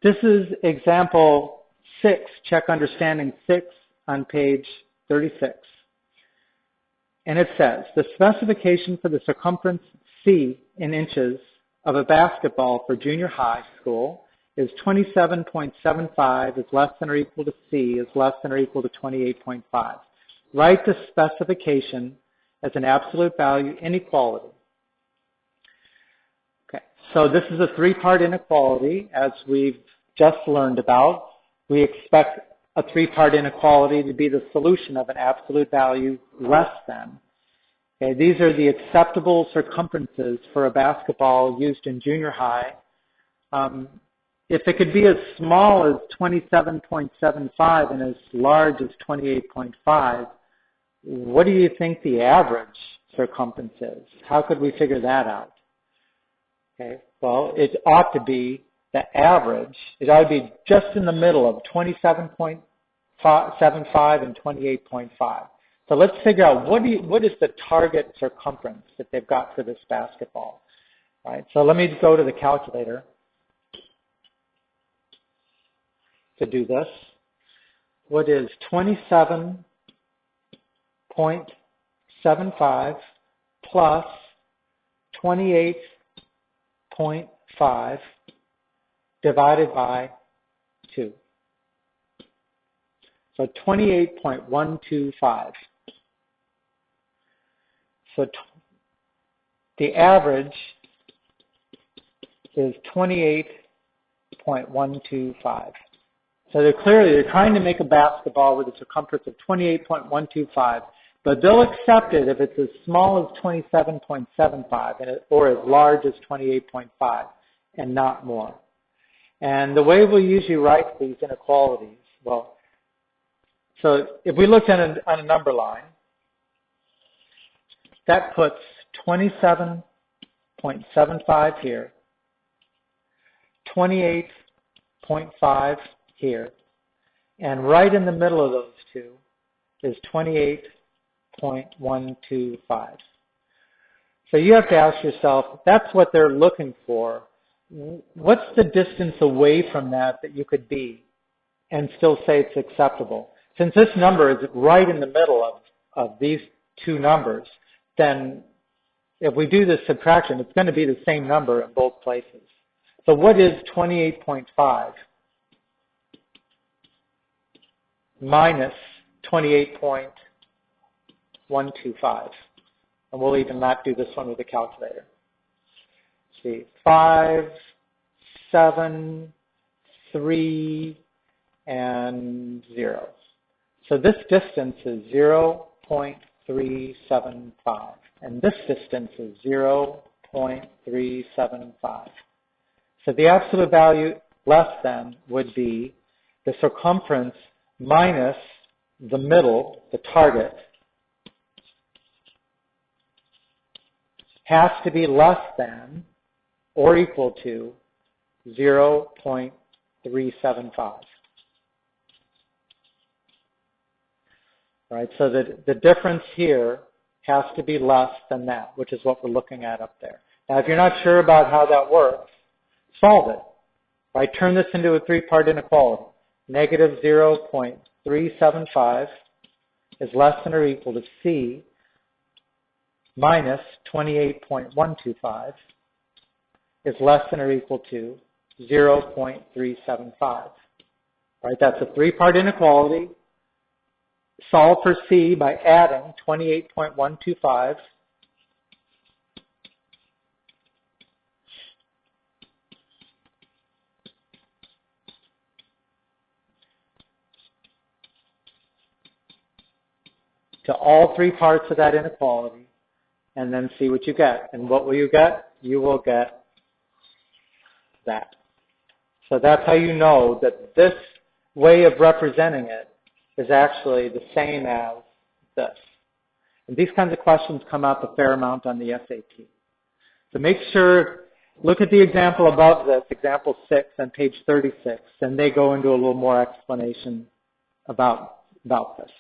This is example 6, check understanding 6 on page 36. And it says, the specification for the circumference C in inches of a basketball for junior high school is 27.75 is less than or equal to C is less than or equal to 28.5. Write the specification as an absolute value inequality. Okay, so this is a 3-part inequality, as we've just learned about. We expect a 3-part inequality to be the solution of an absolute value less than. Okay, these are the acceptable circumferences for a basketball used in junior high. If it could be as small as 27.75 and as large as 28.5, what do you think the average circumference is? How could we figure that out? Okay, well, it ought to be the average. It ought to be just in the middle of 27.75 and 28.5. So let's figure out what is the target circumference that they've got for this basketball. All right, so let me go to the calculator to do this. What is 27.75 plus 28.5 divided by 2? So 28.125. So the average is 28.125. So they're trying to make a basketball with a circumference of 28.125, but they'll accept it if it's as small as 27.75 or as large as 28.5 and not more. And the way we'll usually write these inequalities, well, so if we looked on a number line, that puts 27.75 here, 28.5 here, and right in the middle of those two is 28.125. So you have to ask yourself, that's what they're looking for. What's the distance away from that you could be and still say it's acceptable? Since this number is right in the middle of these two numbers, then if we do this subtraction, it's going to be the same number in both places. So what is 28.5 minus 28.125? And we'll even not do this one with the calculator. Let's see, 5, 7, 3, and 0. So this distance is 0.375, and this distance is 0.375. So the absolute value less than would be the circumference minus the middle, the target, has to be less than or equal to 0.375. Right, so the difference here has to be less than that, which is what we're looking at up there. Now, if you're not sure about how that works, solve it. Right, turn this into a 3-part inequality. Negative 0.375 is less than or equal to C minus 28.125 is less than or equal to 0.375. Right, that's a 3-part inequality. Solve for C by adding 28.125 to all 3 parts of that inequality, and then see what you get. And what will you get? You will get that. So that's how you know that this way of representing it is actually the same as this. And these kinds of questions come up a fair amount on the SAT. So make sure, look at the example above this, example 6 on page 36, and they go into a little more explanation about this.